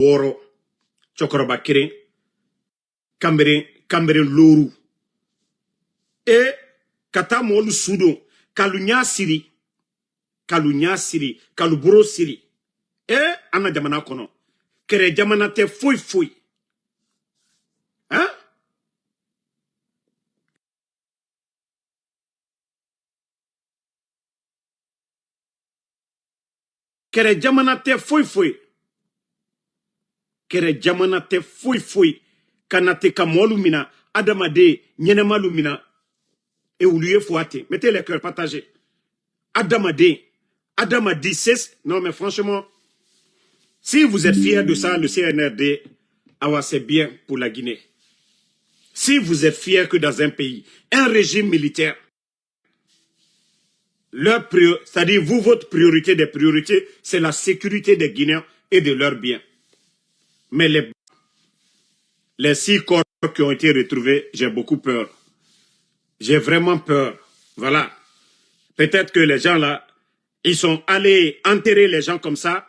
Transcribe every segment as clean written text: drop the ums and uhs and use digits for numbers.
Woro, Chokoroba Keren, Kamberen Loru. Et Kata Molu Sudo, Kalunya Siri, Kaluburo Siri. Et Anna Jamana Kono, Kere Jamana te fouille. Hein? Kere Jamana te fouille. Kere Jamana te fouille. Kanate Kamolu Mina, Adamade, Nyenemalu Mina. Et oubliez Fouate. Mettez les cœurs partagés. Adamade, non mais franchement, si vous êtes fiers de ça, le CNRD, c'est bien pour la Guinée. Si vous êtes fiers que dans un pays, un régime militaire, c'est-à-dire vous, votre priorité des priorités, c'est la sécurité des Guinéens et de leurs biens. Mais les 6 corps qui ont été retrouvés, j'ai beaucoup peur. J'ai vraiment peur. Voilà. Peut-être que les gens là, ils sont allés enterrer les gens comme ça,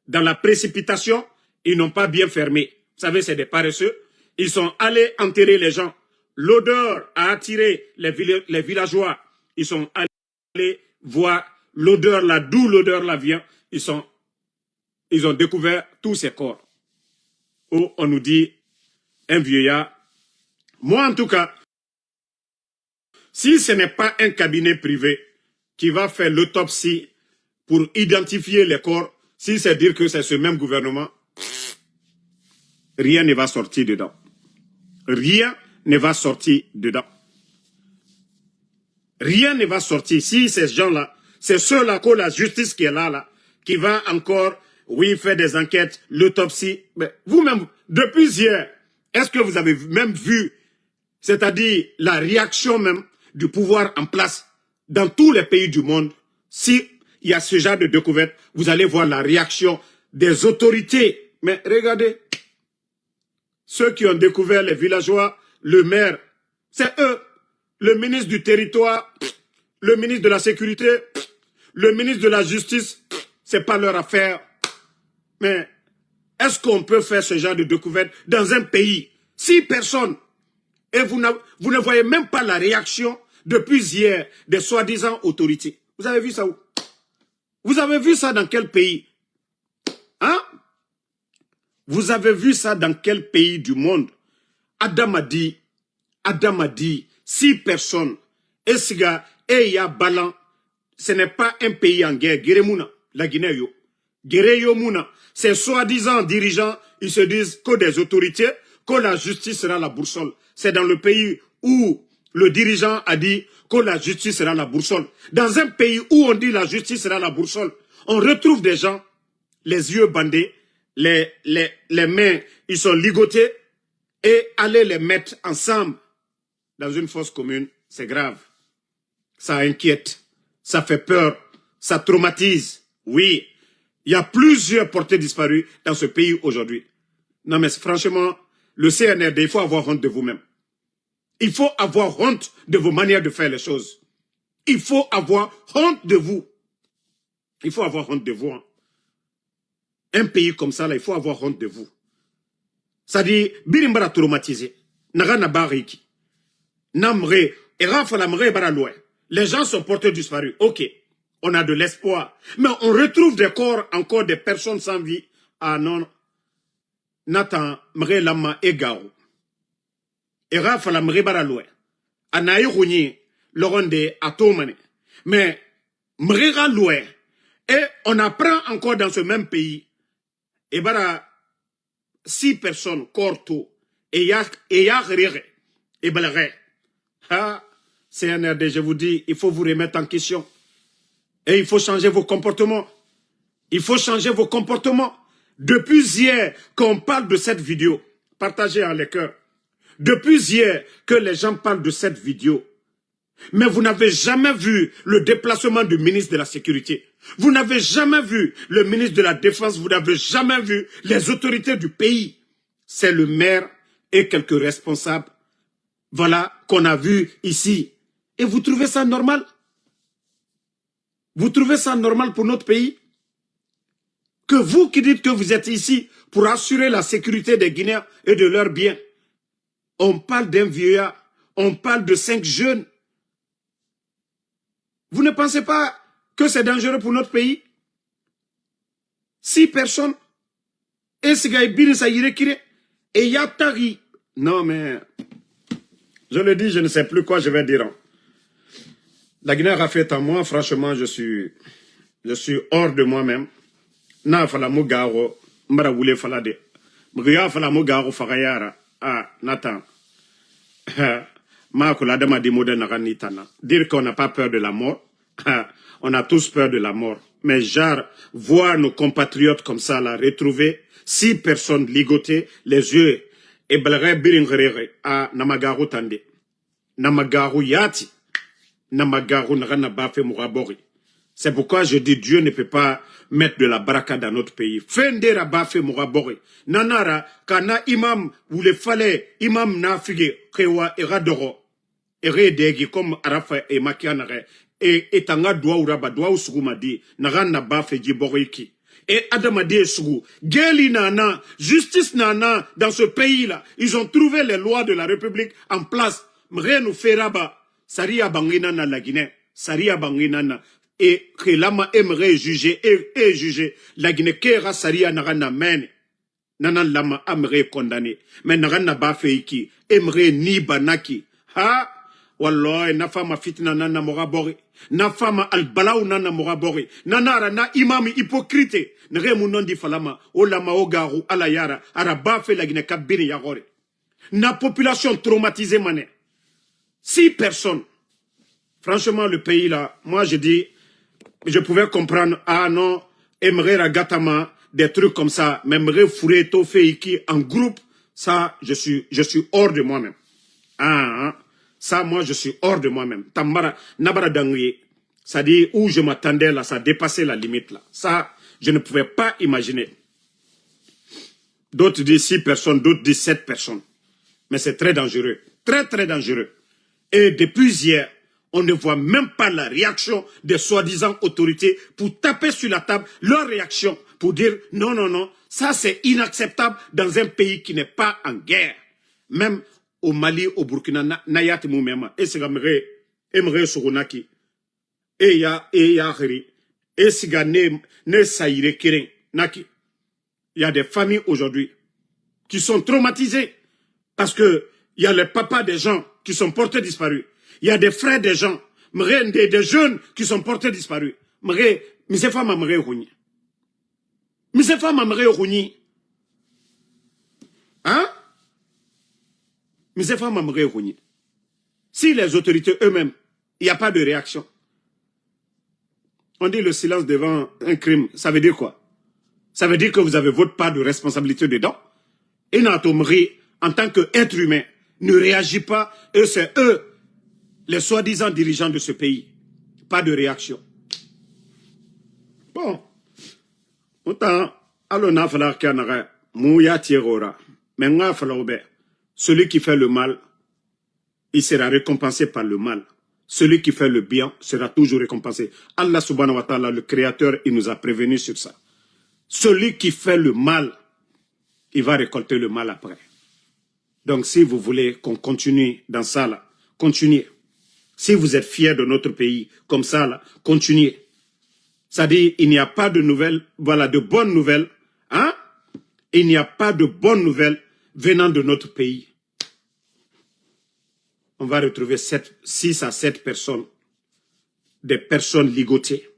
dans la précipitation, ils n'ont pas bien fermé. Vous savez, c'est des paresseux. Ils sont allés enterrer les gens. L'odeur a attiré les villageois. Ils sont allés voir l'odeur là, d'où l'odeur là vient. Ils ont découvert tous ces corps. Où on nous dit, un vieillard. Moi, en tout cas, si ce n'est pas un cabinet privé qui va faire l'autopsie pour identifier les corps, si c'est dire que c'est ce même gouvernement, rien ne va sortir dedans. Rien ne va sortir dedans. Rien ne va sortir. Si ces gens-là, c'est ceux-là que la justice qui est là, qui va encore, oui, faire des enquêtes, l'autopsie. Mais vous-même, depuis hier, est-ce que vous avez même vu, c'est-à-dire la réaction même du pouvoir en place dans tous les pays du monde, si il y a ce genre de découverte, vous allez voir la réaction des autorités. Mais regardez, ceux qui ont découvert les villageois, le maire, c'est eux, le ministre du territoire, le ministre de la sécurité, le ministre de la justice, c'est pas leur affaire. Mais est-ce qu'on peut faire ce genre de découverte dans un pays? 6 personnes. Et vous ne voyez même pas la réaction depuis hier des soi-disant autorités. Vous avez vu ça où? Vous avez vu ça dans quel pays? Hein? Vous avez vu ça dans quel pays du monde? Adam a dit, 6 personnes. Et Siga, et ya Balan, ce n'est pas un pays en guerre. Guérémouna, la Guinée yo. Guéréyo Mouna, ces soi-disant dirigeants, ils se disent que des autorités, que la justice sera la boussole. C'est dans le pays où le dirigeant a dit que la justice sera la boussole. Dans un pays où on dit la justice sera la boussole, on retrouve des gens, les yeux bandés, les mains, ils sont ligotés, et aller les mettre ensemble dans une fosse commune, c'est grave. Ça inquiète, ça fait peur, ça traumatise. Oui, il y a plusieurs portés disparus dans ce pays aujourd'hui. Non mais franchement, le CNRD, il faut avoir honte de vous-même. Il faut avoir honte de vos manières de faire les choses. Il faut avoir honte de vous. Il faut avoir honte de vous. Hein. Un pays comme ça, là, il faut avoir honte de vous. Ça dit, birimbara traumatisé. Naga nabariki. Namre, et rafalamre bara loin. Les gens sont portés disparus. Ok, on a de l'espoir. Mais on retrouve des corps, encore des personnes sans vie. Ah non, Nathan, mre lama egao. Et rafalamre bara loin. Anaï rouni, l'oronde atomane. Mais, mre loin. Et on apprend encore dans ce même pays. Et bara, 6 personnes, corto, et ya rire, et balare. Ah, CNRD, je vous dis, il faut vous remettre en question. Et il faut changer vos comportements. Il faut changer vos comportements. Depuis hier qu'on parle de cette vidéo, partagez en les cœurs. Depuis hier que les gens parlent de cette vidéo, mais vous n'avez jamais vu le déplacement du ministre de la Sécurité. Vous n'avez jamais vu le ministre de la Défense. Vous n'avez jamais vu les autorités du pays. C'est le maire et quelques responsables. Voilà qu'on a vu ici. Et vous trouvez ça normal? Vous trouvez ça normal pour notre pays? que vous qui dites que vous êtes ici pour assurer la sécurité des Guinéens et de leurs biens. On parle d'un vieillard, on parle de 5 jeunes. Vous ne pensez pas que c'est dangereux pour notre pays? 6 personnes. Et Yatari. Non mais, je le dis, je ne sais plus quoi je vais dire. La Guinée a fait en moi, franchement, je suis hors de moi-même. Na fala mugaro, mbara wule fala de. Mriya fala mugaro fagayara. Ah, Nathan. Ma kola dama di mode naranitana. Dire qu'on n'a pas peur de la mort. On a tous peur de la mort. Mais genre, voir nos compatriotes comme ça, là, retrouver 6 personnes ligotées, les yeux, et blere biringere, à Namagaru Tande. Namagaru Yati. Namagaru Narana Bafe Mourabori. C'est pourquoi je dis Dieu ne peut pas mettre de la baraka dans notre pays. Fendera Bafe Mourabori. Nanara, kana imam, vous le fallait, imam nafige, kewa, eradoro, eredegi, comme Arafa et Makianare. Et tanga doa uraba doa usuguma di nagana bafe jiboriki et adamadi sugu geli nana justice nana dans ce pays là ils ont trouvé les lois de la République en place mre nous feraba saria bangina na la Guinée saria bangina na et que lama aimerait juger et juger la Guinée kera saria nagana men nana lama aimerait condamner mais nagana bafe iki aimerait ni banaki ha Wallah, na fama fitna nana morabori. Na fama albalau nana morabori. Nanara na imami hypocrite. Nere munondi falama. Olama ogaru alayara. Araba fe la Guinée kabini yagore. Na population traumatisée mané. 6 personnes. Franchement, le pays là, moi je dis, je pouvais comprendre, ah non, aimerait ragatama, des trucs comme ça, m'aimerait fourrer tofeiki en groupe. Ça, je suis hors de moi-même. Ah, hein. Ça, moi, je suis hors de moi-même. Tambara, nabara dangye. Ça dit, où je m'attendais là, ça dépassait la limite là. Ça, je ne pouvais pas imaginer. D'autres disent 6 personnes, d'autres disent 7 personnes. Mais c'est très dangereux. Très, très dangereux. Et depuis hier, on ne voit même pas la réaction des soi-disant autorités pour taper sur la table leur réaction pour dire non, non, non, ça c'est inacceptable dans un pays qui n'est pas en guerre. Même au Mali, au Burkina, Nayat Moumema, et c'est Emre Soronaki, et Yahri, et Siga ne Saïre Keren, Naki. Il y a des familles aujourd'hui qui sont traumatisées parce que il y a les papas des gens qui sont portés disparus. Il y a des frères des gens, des jeunes qui sont portés disparus. Mise femme amre Rouni. Mise femme amre Rouni. Hein? Mise femme amre Rouni. Si les autorités eux-mêmes, il n'y a pas de réaction. On dit le silence devant un crime, ça veut dire quoi? Ça veut dire que vous avez votre part de responsabilité dedans. Et Natomri, en tant qu'être humain, ne réagit pas, et c'est eux, les soi-disant dirigeants de ce pays. Pas de réaction. Bon. Autant, alors n'a fallu qu'il y ait mouya tirora. Mais n'a fallu celui qui fait le mal, il sera récompensé par le mal. Celui qui fait le bien sera toujours récompensé. Allah subhanahu wa ta'ala, le créateur, il nous a prévenus sur ça. Celui qui fait le mal, il va récolter le mal après. Donc si vous voulez qu'on continue dans ça, là, continuez. Si vous êtes fiers de notre pays, comme ça, là, continuez. C'est-à-dire, il n'y a pas de nouvelles, voilà, de bonnes nouvelles. Hein? Il n'y a pas de bonnes nouvelles venant de notre pays. On va retrouver 6 à 7 personnes, des personnes ligotées,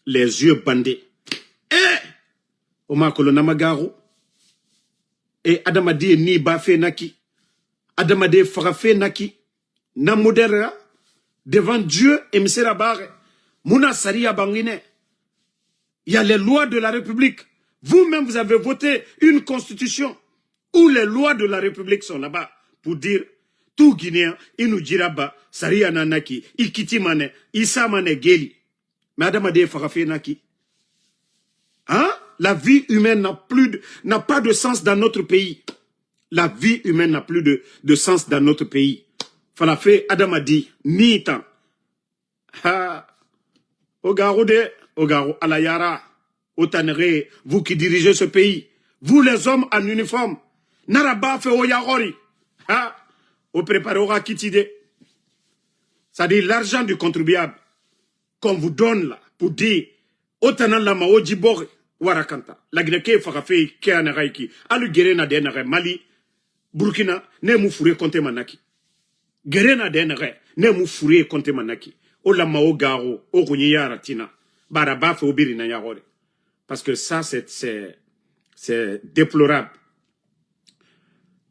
les yeux bandés. Oma kolonamagaru. Et Adamadi ni bafe naki. Adamadi farafe naki. Na modera. Devant Dieu et M. Rabare. Mouna Saria Bangine. Il y a les lois de la République. Vous-même, vous avez voté une constitution où les lois de la République sont là-bas pour dire tout Guinéen, il nous dira bah, Saria Nanaki, Ikiti Mane, Issa Mane Geli. Mais Adamadi farafe naki. Hein? La vie humaine n'a pas de sens dans notre pays. La vie humaine n'a plus de sens dans notre pays. Falafé Adam a dit, ni tant. Ha. Ogaru de, Ogaru alayara. au Tanéré, vous qui dirigez ce pays, vous les hommes en uniforme, Naraba fait Oyahori, au préparé au Rakitide. C'est-à-dire l'argent du contribuable qu'on vous donne là, pour dire, Otanan lama ojibore, Warakanta, la Guinée Farafe, Kéanaraiki, Alu Guérena Denare, Mali, Burkina, ne mou fourré compte manaki. Guérena Denare, ne mou fourré compte manaki. O lama o garo, o Runyara Tina, Baraba fait Obirina Yahore. Parce que ça, c'est déplorable.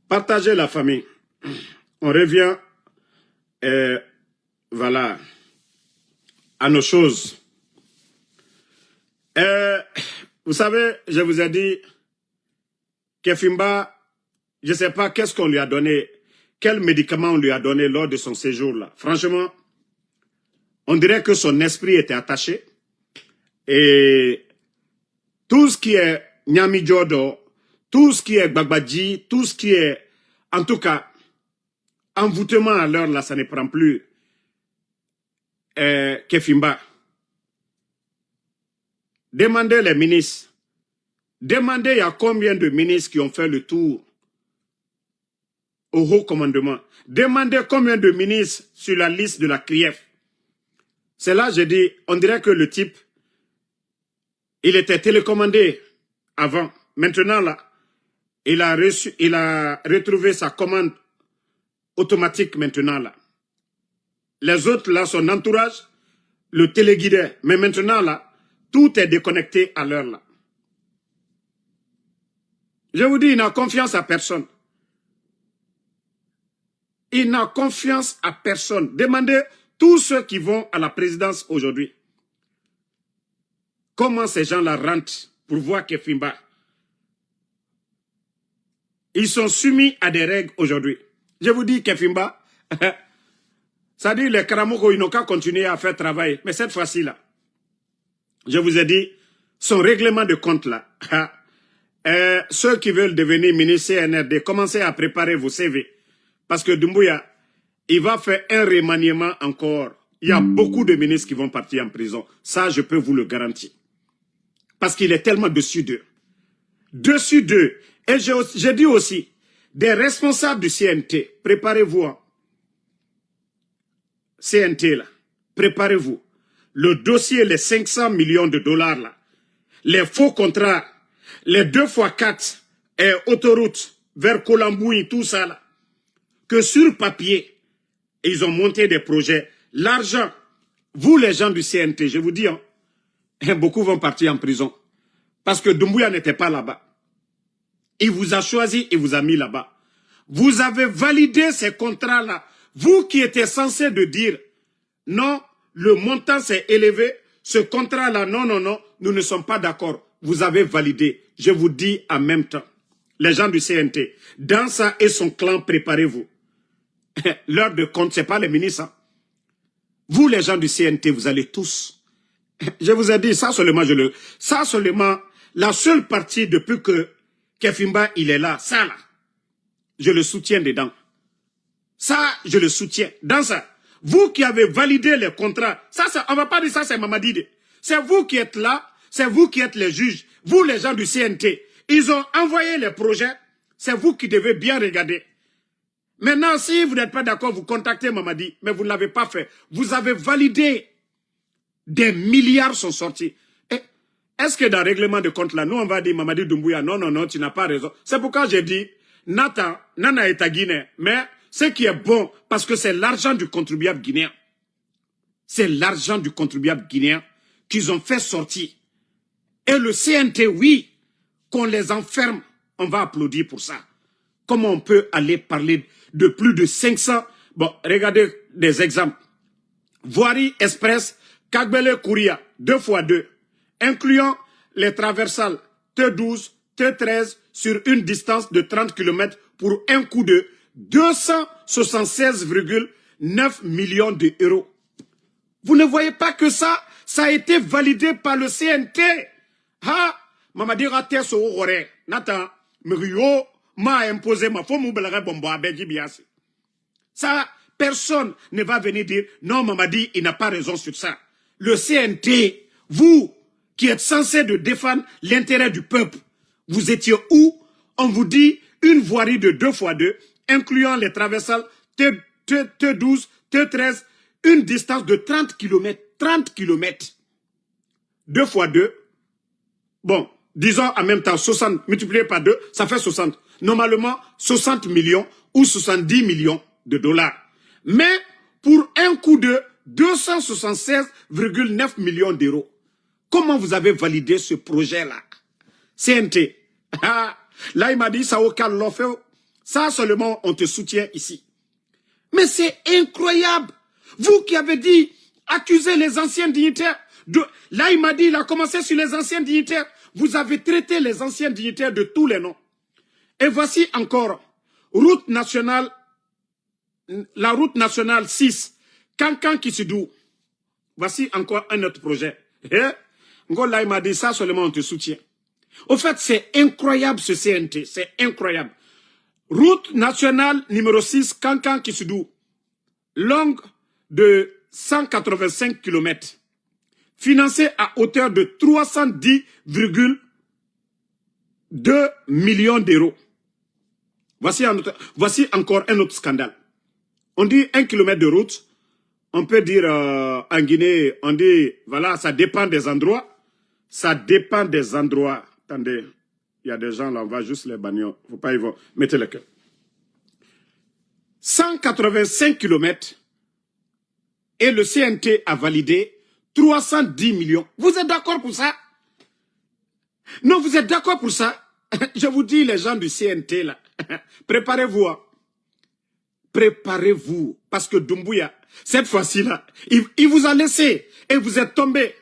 Partagez la famille. On revient, voilà, à nos choses. Vous savez, je vous ai dit, Kefimba, je ne sais pas qu'est-ce qu'on lui a donné, quel médicament on lui a donné lors de son séjour là. Franchement, on dirait que son esprit était attaché. Et tout ce qui est Nyami Jodo, tout ce qui est Gbagbaji, tout ce qui est, en tout cas, envoûtement à l'heure là, ça ne prend plus Kefimba. Demandez les ministres. Demandez il y a combien de ministres qui ont fait le tour au haut commandement. Demandez combien de ministres sur la liste de la CRIEF. C'est là, j'ai dit, on dirait que le type, il était télécommandé avant. Maintenant, là, il a retrouvé sa commande automatique maintenant, là. Les autres, là, son entourage, le téléguidait. Mais maintenant, là, tout est déconnecté à l'heure, là. Je vous dis, il n'a confiance à personne. Il n'a confiance à personne. Demandez tous ceux qui vont à la présidence aujourd'hui. Comment ces gens-là rentrent pour voir Kefimba? Ils sont soumis à des règles aujourd'hui. Je vous dis, Kefimba, ça dit les Karamoko, ils n'ont qu'à continuer à faire travail. Mais cette fois-ci, là, je vous ai dit, son règlement de compte, là, ceux qui veulent devenir ministre CNRD, commencez à préparer vos CV. Parce que Doumbouya, il va faire un remaniement encore. Il y a beaucoup de ministres qui vont partir en prison. Ça, je peux vous le garantir. Parce qu'il est tellement dessus d'eux. Dessus d'eux. Et j'ai dit aussi, des responsables du CNT, préparez-vous. Hein. CNT, là, préparez-vous. Le dossier, les 500 millions de dollars, là, les faux contrats, les 2x4 et autoroutes vers Colambouille, tout ça, là, que sur papier, ils ont monté des projets. L'argent, vous les gens du CNT, je vous dis, hein, beaucoup vont partir en prison. Parce que Doumbouya n'était pas là-bas. Il vous a choisi, il vous a mis là-bas. Vous avez validé ces contrats-là. Vous qui étiez censé de dire, non, le montant s'est élevé, ce contrat-là, non, non, non, nous ne sommes pas d'accord. Vous avez validé. Je vous dis en même temps, les gens du CNT, Dansa et son clan, préparez-vous. L'heure de compte, ce n'est pas les ministres. Hein. Vous, les gens du CNT, vous allez tous. Je vous ai dit, ça seulement, la seule partie depuis que Kefimba, il est là, ça là, je le soutiens dedans. Ça, je le soutiens. Dans ça, vous qui avez validé les contrats, ça on va pas dire ça, c'est Mamadi. C'est vous qui êtes là, c'est vous qui êtes les juges, vous les gens du CNT. Ils ont envoyé les projets, c'est vous qui devez bien regarder. Maintenant, si vous n'êtes pas d'accord, vous contactez Mamadi, mais vous ne l'avez pas fait. Vous avez validé, des milliards sont sortis. Est-ce que dans le règlement de compte là, nous on va dire Mamadi Doumbouya, non, non, non, tu n'as pas raison. C'est pourquoi j'ai dit, Nathan, Nana est à Guinée, mais ce qui est bon, parce que c'est l'argent du contribuable guinéen. C'est l'argent du contribuable guinéen qu'ils ont fait sortir. Et le CNT, oui, qu'on les enferme, on va applaudir pour ça. Comment on peut aller parler de plus de 500... Bon, regardez des exemples. Voirie Express, Kagbele Kouria, 2x2, incluant les traversales T12, T13 sur une distance de 30 km pour un coût de 276,9 millions d'euros. Vous ne voyez pas que ça a été validé par le CNT. Ha, Mamadi Raté Sohore, Nathan, Mrio m'a imposé ma femme bombo à Biasi. Ça, personne ne va venir dire, non, Mamadi, il n'a pas raison sur ça. Le CNT, vous, qui êtes censé de défendre l'intérêt du peuple, vous étiez où? On vous dit une voirie de 2x2, incluant les traversales T12, T13, une distance de 30 km. 30 km. 2x2. Bon, disons en même temps 60 multiplié par 2, ça fait 60. Normalement, 60 millions ou 70 millions de dollars. Mais pour un coût de 276,9 millions d'euros. Comment vous avez validé ce projet-là? CNT. Là, il m'a dit, ça aucun l'ont fait. Ça seulement, on te soutient ici. Mais c'est incroyable. Vous qui avez dit, accusez les anciens dignitaires. Là, il m'a dit, il a commencé sur les anciens dignitaires. Vous avez traité les anciens dignitaires de tous les noms. Et voici encore, route nationale, la route nationale 6, Kankan-Kissidou. Voici encore un autre projet. Là, il m'a dit, ça seulement, on te soutient. Au fait, c'est incroyable ce CNT, c'est incroyable. Route nationale numéro 6, Kankan-Kissidou, longue de 185 km, financée à hauteur de 310,2 millions d'euros. Voici encore un autre scandale. On dit 1 km de route, on peut dire en Guinée, on dit, voilà, ça dépend des endroits. Ça dépend des endroits. Attendez, il y a des gens là, on va juste les bannir. Faut pas, ils vont mettre le cœur. 185 km et le CNT a validé 310 millions. Vous êtes d'accord pour ça? Non, vous êtes d'accord pour ça? Je vous dis, les gens du CNT là, préparez-vous. Hein. Préparez-vous. Parce que Doumbouya, cette fois-ci là, il vous a laissé et vous êtes tombé.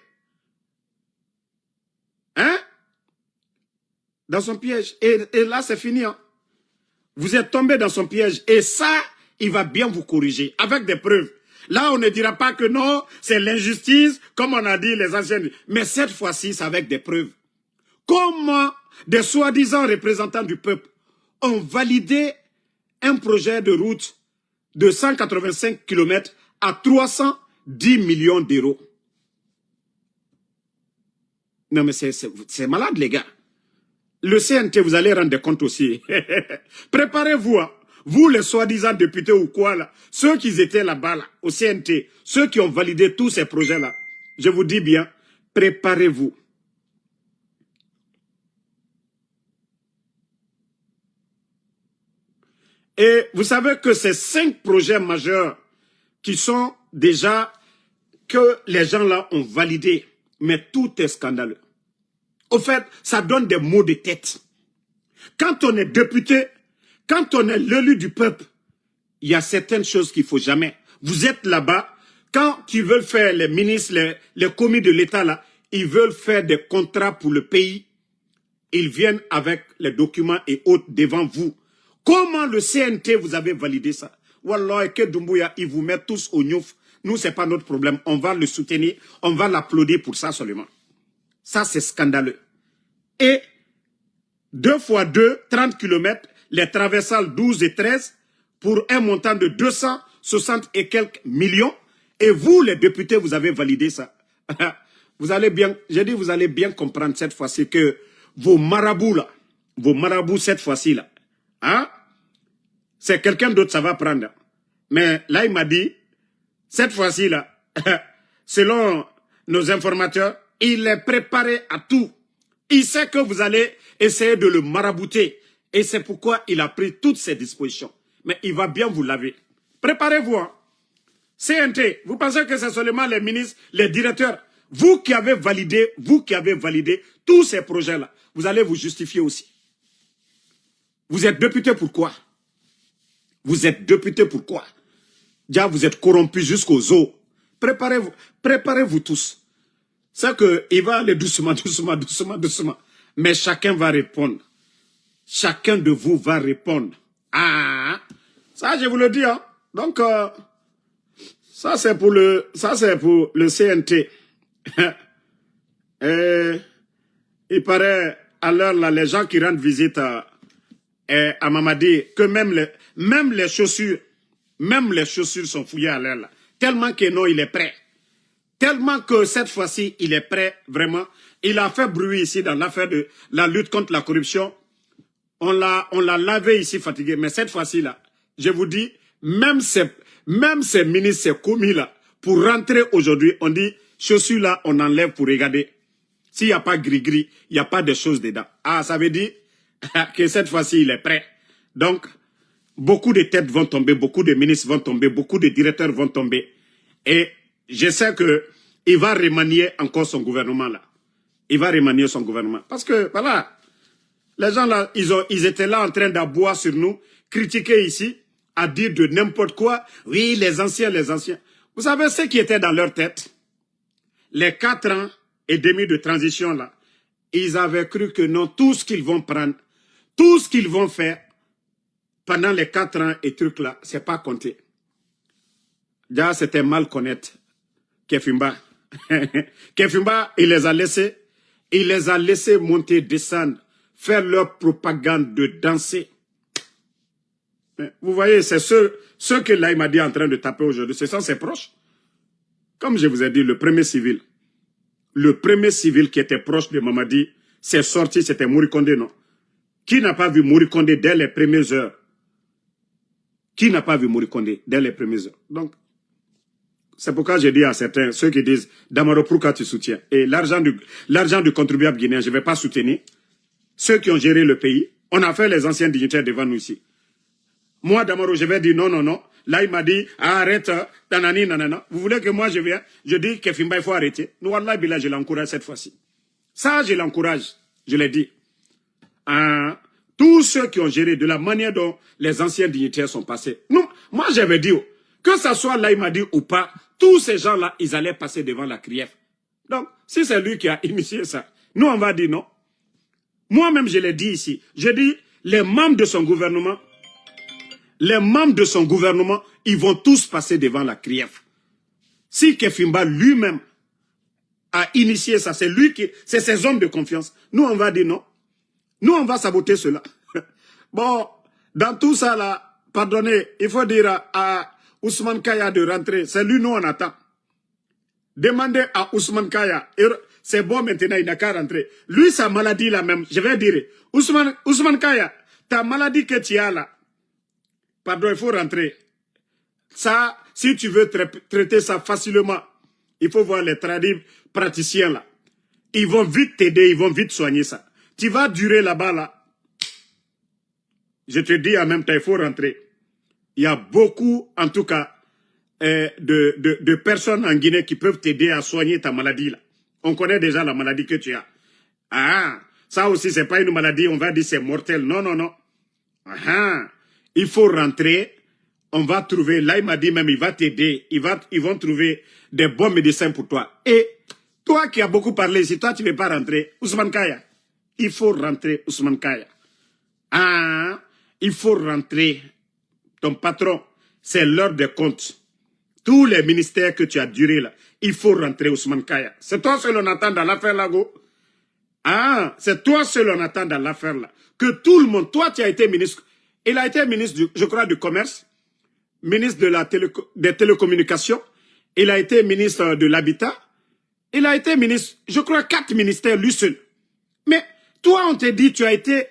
Hein? Dans son piège. Et là, c'est fini. Hein? Vous êtes tombé dans son piège. Et ça, il va bien vous corriger avec des preuves. Là, on ne dira pas que non, c'est l'injustice, comme on a dit les anciens. Mais cette fois-ci, c'est avec des preuves. Comment des soi-disant représentants du peuple ont validé un projet de route de 185 km à 310 millions d'euros? Non, mais c'est malade, les gars. Le CNT, vous allez rendre compte aussi. Préparez-vous, hein. Vous, les soi-disant députés ou quoi, là, ceux qui étaient là-bas, là, au CNT, ceux qui ont validé tous ces projets-là, je vous dis bien, préparez-vous. Et vous savez que ces 5 projets majeurs qui sont déjà, que les gens là ont validé, mais tout est scandaleux. Au fait, ça donne des maux de tête. Quand on est député, quand on est l'élu du peuple, il y a certaines choses qu'il ne faut jamais. Vous êtes là-bas, quand ils veulent faire les ministres, les commis de l'État là, ils veulent faire des contrats pour le pays, ils viennent avec les documents et autres devant vous. Comment le CNT vous avez validé ça? Wallah, que Doumbouya, ils vous mettent tous au gnouf. Nous, ce n'est pas notre problème. On va le soutenir, on va l'applaudir pour ça seulement. Ça, c'est scandaleux. Et 2x2, 30 km, les traversales 12 et 13, pour un montant de 260 et quelques millions. Et vous, les députés, vous avez validé ça. Vous allez bien, j'ai dit, vous allez bien comprendre cette fois-ci que vos marabouts là, vos marabouts cette fois-ci là, hein, c'est quelqu'un d'autre, ça va prendre. Mais là, il m'a dit, cette fois-ci là, selon nos informateurs, il est préparé à tout. Il sait que vous allez essayer de le marabouter. Et c'est pourquoi il a pris toutes ces dispositions. Mais il va bien vous laver. Préparez-vous. Hein. CNT, vous pensez que c'est seulement les ministres, les directeurs, vous qui avez validé tous ces projets-là, vous allez vous justifier aussi. Vous êtes député pourquoi? Vous êtes député pourquoi? Déjà, vous êtes corrompus jusqu'aux os. Préparez-vous tous. C'est qu'il va aller doucement. Mais chacun va répondre. Chacun de vous va répondre. Ah, ça je vous le dis. Hein. Donc, ça c'est pour le CNT. Et, il paraît à l'heure là, les gens qui rendent visite à Mamadi, que même les chaussures sont fouillées à l'heure là. Tellement que non, il est prêt. Tellement que cette fois-ci, il est prêt, vraiment. Il a fait bruit ici dans l'affaire de la lutte contre la corruption. On l'a lavé ici fatigué. Mais cette fois-ci, là, je vous dis, même ces ministres, ces commis là, pour rentrer aujourd'hui, on dit, chaussures là, on enlève pour regarder. S'il n'y a pas gris-gris, il n'y a pas de choses dedans. Ah, ça veut dire que cette fois-ci, il est prêt. Donc, beaucoup de têtes vont tomber, beaucoup de ministres vont tomber, beaucoup de directeurs vont tomber. Et je sais qu'il va remanier encore son gouvernement là. Il va remanier son gouvernement. Parce que, voilà, les gens là, ils étaient là en train d'aboyer sur nous, critiquer ici, à dire de n'importe quoi. Oui, les anciens. Vous savez ce qui était dans leur tête? Les 4 ans et demi de transition là, ils avaient cru que non, tout ce qu'ils vont prendre, tout ce qu'ils vont faire pendant les 4 ans et trucs là, c'est pas compté. Déjà, c'était mal connaître Kefimba. Kefimba, il les a laissés monter, descendre, faire leur propagande de danser. Vous voyez, c'est ceux que Laïmadi est en train de taper aujourd'hui, ce sont ses proches. Comme je vous ai dit, le premier civil qui était proche de Mamadi, c'est sorti, c'était Mori Kondé, non? Qui n'a pas vu Mori Kondé dès les premières heures? Qui n'a pas vu Mori Kondé dès les premières heures? Donc, c'est pourquoi je dis à certains, ceux qui disent, Damaro, pourquoi tu soutiens? Et l'argent du contribuable guinéen, je ne vais pas soutenir. Ceux qui ont géré le pays, on a fait les anciens dignitaires devant nous ici. Moi, Damaro, je vais dire non. Là, il m'a dit, arrête, nanana. Vous voulez que moi, je vienne? Je dis que Fimba, il faut arrêter. Nous, Wallah, Billah, je l'encourage cette fois-ci. Ça, je l'encourage. Je l'ai dit. Tous ceux qui ont géré de la manière dont les anciens dignitaires sont passés. Non, moi, j'avais dit, que ça soit là, il m'a dit ou pas, tous ces gens-là, ils allaient passer devant la CRIEF. Donc, si c'est lui qui a initié ça, nous, on va dire non. Moi-même, je l'ai dit ici. Je dis, les membres de son gouvernement, ils vont tous passer devant la CRIEF. Si Kefimba lui-même a initié ça, c'est ses hommes de confiance. Nous, on va dire non. Nous, on va saboter cela. Bon, dans tout ça, là, pardonnez, il faut dire à Ousmane Kaya de rentrer. C'est lui, nous, on attend. Demandez à Ousmane Kaya. C'est bon maintenant, il n'a qu'à rentrer. Lui, sa maladie, là même, je vais dire, Ousmane Kaya, ta maladie que tu as là, pardon, il faut rentrer. Ça, si tu veux traiter ça facilement, il faut voir les praticiens là. Ils vont vite t'aider, ils vont vite soigner ça. Tu vas durer là-bas là. Je te dis en même temps, il faut rentrer. Il y a beaucoup, en tout cas, de personnes en Guinée qui peuvent t'aider à soigner ta maladie là. On connaît déjà la maladie que tu as. Ah, ça aussi, c'est pas une maladie, on va dire c'est mortel. Non. Ah, il faut rentrer. On va trouver, là il m'a dit même, il va t'aider. Ils vont trouver des bons médecins pour toi. Et toi qui as beaucoup parlé, si toi tu ne veux pas rentrer, Ousmane Kaya, il faut rentrer, Ousmane Kaya. Ah, il faut rentrer. Ton patron, c'est l'heure des comptes. Tous les ministères que tu as duré là, il faut rentrer, Ousmane Kaya. C'est toi seul on attend dans l'affaire là, go. Ah, c'est toi seul on attend dans l'affaire là. Que tout le monde, toi tu as été ministre, il a été ministre, je crois, du commerce, ministre des télécommunications, il a été ministre de l'habitat, il a été ministre, je crois, 4 ministères lui seul. Mais toi on te dit, tu as été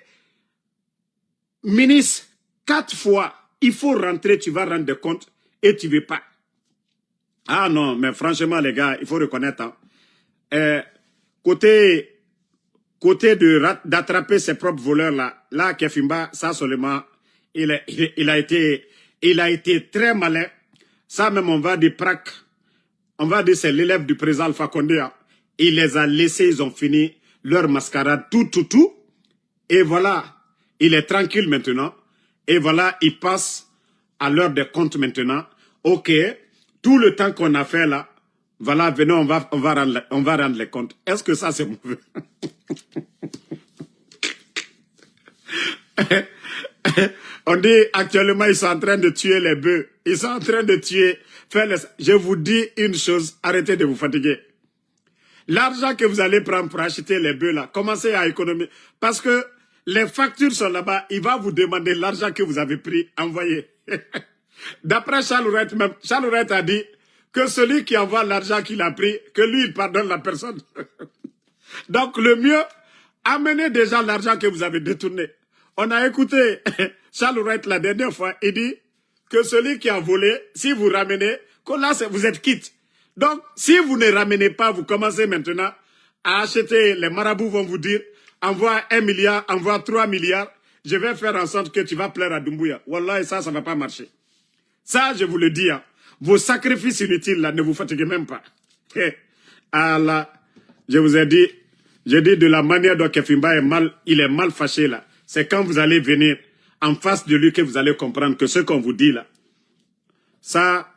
ministre 4 fois, il faut rentrer, tu vas rendre des comptes et tu ne veux pas. Ah non, mais franchement les gars, il faut reconnaître, hein, côté d'attraper ses propres voleurs là Kefimba, ça seulement, il a été très malin. Ça même on va dire on va dire c'est l'élève du président Alpha Condé. Hein. Il les a laissés, ils ont fini leur mascarade, tout. Et voilà, il est tranquille maintenant. Et voilà, il passe à l'heure des comptes maintenant. Ok, tout le temps qu'on a fait là, voilà, venez, on va rendre les comptes. Est-ce que ça c'est mauvais? On dit actuellement ils sont en train de tuer les bœufs. Ils sont en train de tuer. Je vous dis une chose, arrêtez de vous fatiguer. L'argent que vous allez prendre pour acheter les bœufs là, commencez à économiser. Parce que les factures sont là-bas, il va vous demander l'argent que vous avez pris, envoyé. D'après Charles Ourette même, Charles Ourette a dit que celui qui envoie l'argent qu'il a pris, que lui, il pardonne la personne. Donc, le mieux, amenez déjà l'argent que vous avez détourné. On a écouté Charles Wright la dernière fois, il dit que celui qui a volé, si vous ramenez, que là, vous êtes quitte. Donc, si vous ne ramenez pas, vous commencez maintenant à acheter, les marabouts vont vous dire, envoie 1 milliard, envoie 3 milliards, je vais faire en sorte que tu vas plaire à Doumbouya. Wallah, et ça ne va pas marcher. Ça, je vous le dis, hein. Vos sacrifices inutiles, là, ne vous fatiguez même pas. Ah là, je vous ai dit, j'ai dit de la manière dont Kefimba est mal, il est mal fâché, là. C'est quand vous allez venir en face de lui que vous allez comprendre que ce qu'on vous dit, là, ça,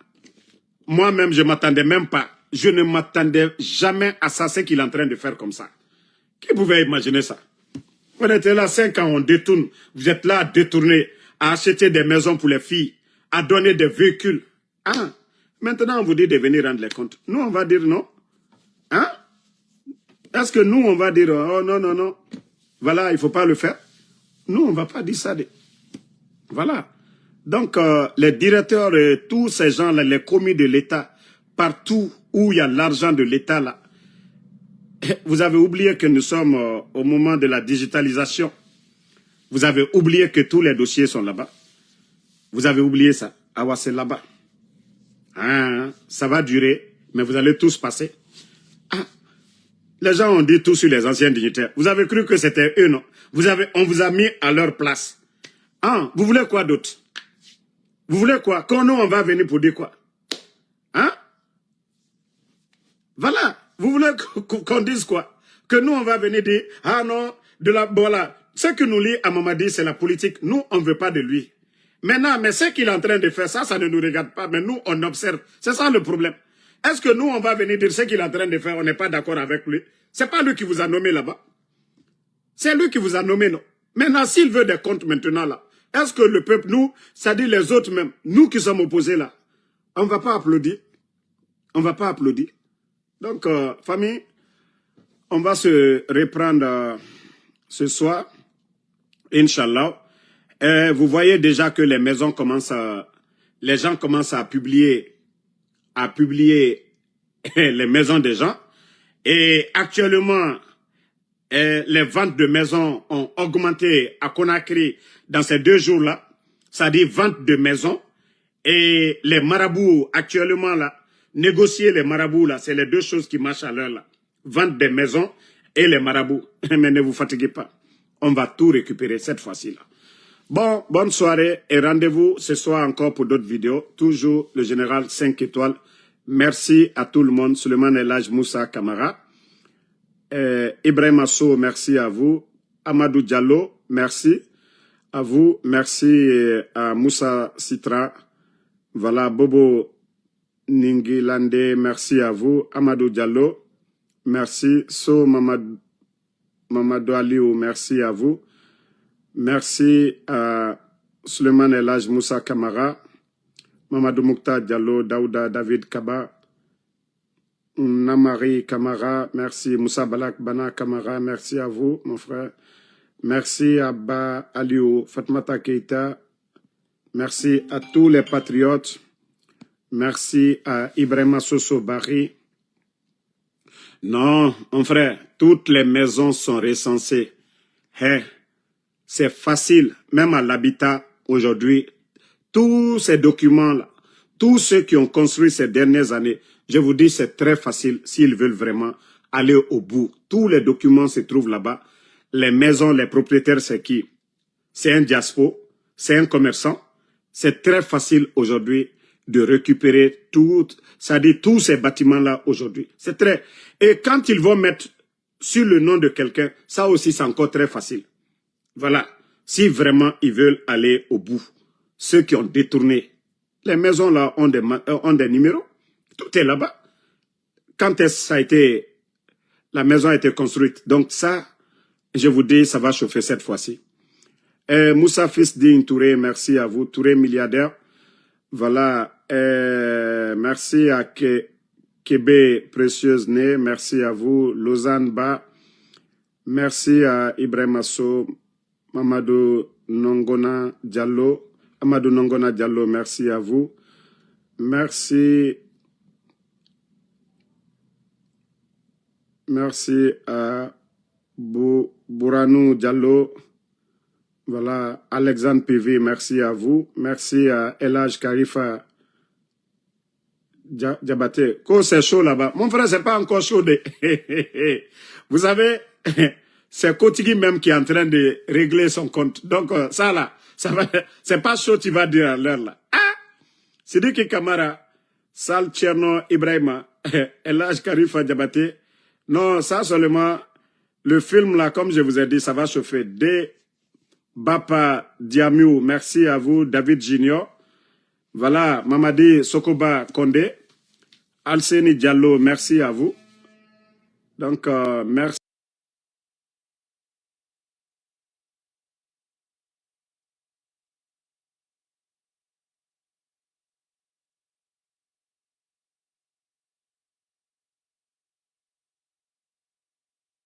moi-même, je ne m'attendais même pas. Je ne m'attendais jamais à ça, ce qu'il est en train de faire comme ça. Qui pouvait imaginer ça? On était là 5 ans, on détourne. Vous êtes là à détourner, à acheter des maisons pour les filles, à donner des véhicules. Ah, maintenant, on vous dit de venir rendre les comptes. Nous, on va dire non. Hein? Est-ce que nous, on va dire, oh non, non, non. Voilà, il ne faut pas le faire. Nous, on ne va pas dire ça. Voilà. Donc, les directeurs et tous ces gens-là, les commis de l'État, partout où il y a l'argent de l'État, là, vous avez oublié que nous sommes au moment de la digitalisation. Vous avez oublié que tous les dossiers sont là-bas. Vous avez oublié ça. Ah ouais, c'est là-bas. Ah, ça va durer, mais vous allez tous passer. Ah, les gens ont dit tout sur les anciens dignitaires. Vous avez cru que c'était eux, non? On vous a mis à leur place. Ah, vous voulez quoi d'autre? Vous voulez quoi? Quand nous, on va venir pour dire quoi? Hein? Voilà. Vous voulez qu'on dise quoi? Que nous, on va venir dire, ah non, voilà. Ce que nous lit à Mamadi, c'est la politique. Nous, on ne veut pas de lui. Maintenant, mais ce qu'il est en train de faire, ça ne nous regarde pas. Mais nous, on observe. C'est ça le problème. Est-ce que nous, on va venir dire ce qu'il est en train de faire, on n'est pas d'accord avec lui? C'est pas lui qui vous a nommé là-bas. C'est lui qui vous a nommé, non? Maintenant, s'il veut des comptes maintenant, là, est-ce que le peuple, nous, c'est-à-dire les autres même, nous qui sommes opposés là, on ne va pas applaudir? On ne va pas applaudir. Donc, famille, on va se reprendre ce soir, Inch'Allah. Vous voyez déjà que les maisons commencent les gens commencent à publier les maisons des gens. Et actuellement, les ventes de maisons ont augmenté à Conakry dans ces 2 jours-là. C'est-à-dire vente de maisons. Et les marabouts, actuellement, là, négocier les marabouts, là, c'est les 2 choses qui marchent à l'heure, là. Vente des maisons et les marabouts. Mais ne vous fatiguez pas. On va tout récupérer cette fois-ci, là. Bon, bonne soirée et rendez-vous ce soir encore pour d'autres vidéos. Toujours le général 5 étoiles. Merci à tout le monde. Suleiman Elhaj Moussa Kamara. Ibrahim Asso, merci à vous. Amadou Diallo, merci à vous. Merci à Moussa Citra. Voilà, Bobo Ningilande, merci à vous. Amadou Diallo, merci. So Mamadou Aliou, merci à vous. Merci à Suleiman Elhaj Moussa Kamara. Mamadou Moukta Diallo, Daouda David Kaba. Namari Kamara, merci. Moussa Balak Bana Kamara, merci à vous, mon frère. Merci à Ba Aliou, Fatmata Keita. Merci à tous les patriotes. Merci à Ibrahima Soso Bari. Non, mon frère, toutes les maisons sont recensées. Hey, c'est facile, même à l'habitat aujourd'hui. Tous ces documents-là, tous ceux qui ont construit ces dernières années, je vous dis, c'est très facile s'ils veulent vraiment aller au bout. Tous les documents se trouvent là-bas. Les maisons, les propriétaires, c'est qui? C'est un diaspora, c'est un commerçant. C'est très facile aujourd'hui de récupérer c'est-à-dire tous ces bâtiments-là aujourd'hui. C'est très... Et quand ils vont mettre sur le nom de quelqu'un, ça aussi c'est encore très facile. Voilà. Si vraiment ils veulent aller au bout. Ceux qui ont détourné. Les maisons là ont des numéros. Tout est là-bas. Quand ça a été... La maison a été construite. Donc ça, je vous dis, ça va chauffer cette fois-ci. Moussa Fils Digne Touré, merci à vous. Touré milliardaire. Voilà. Merci à Kébé Précieuse Né. Merci à vous. Lausanne Ba. Merci à Ibrahim Asso. Mamadou Nongona Diallo. Amadou Nongona Diallo, merci à vous. Merci Merci à Bouranou Diallo. Voilà, Alexandre PV, merci à vous. Merci à Elage Karifa Diabaté. Quand c'est chaud là-bas, mon frère, c'est pas encore chaud. Vous savez, c'est Kotigi même qui est en train de régler son compte. Donc, ça là, ça va, c'est pas chaud, tu vas dire à l'heure là. Ah! Sidiki Kamara, Sal Tcherno Ibrahima, Elage Karifa Diabaté. Non, ça seulement, le film là, comme je vous ai dit, ça va chauffer. Bapa Diamiou, merci à vous, David Junior. Voilà, Mamadi Sokoba Kondé. Alseni Diallo, merci à vous. Donc, merci.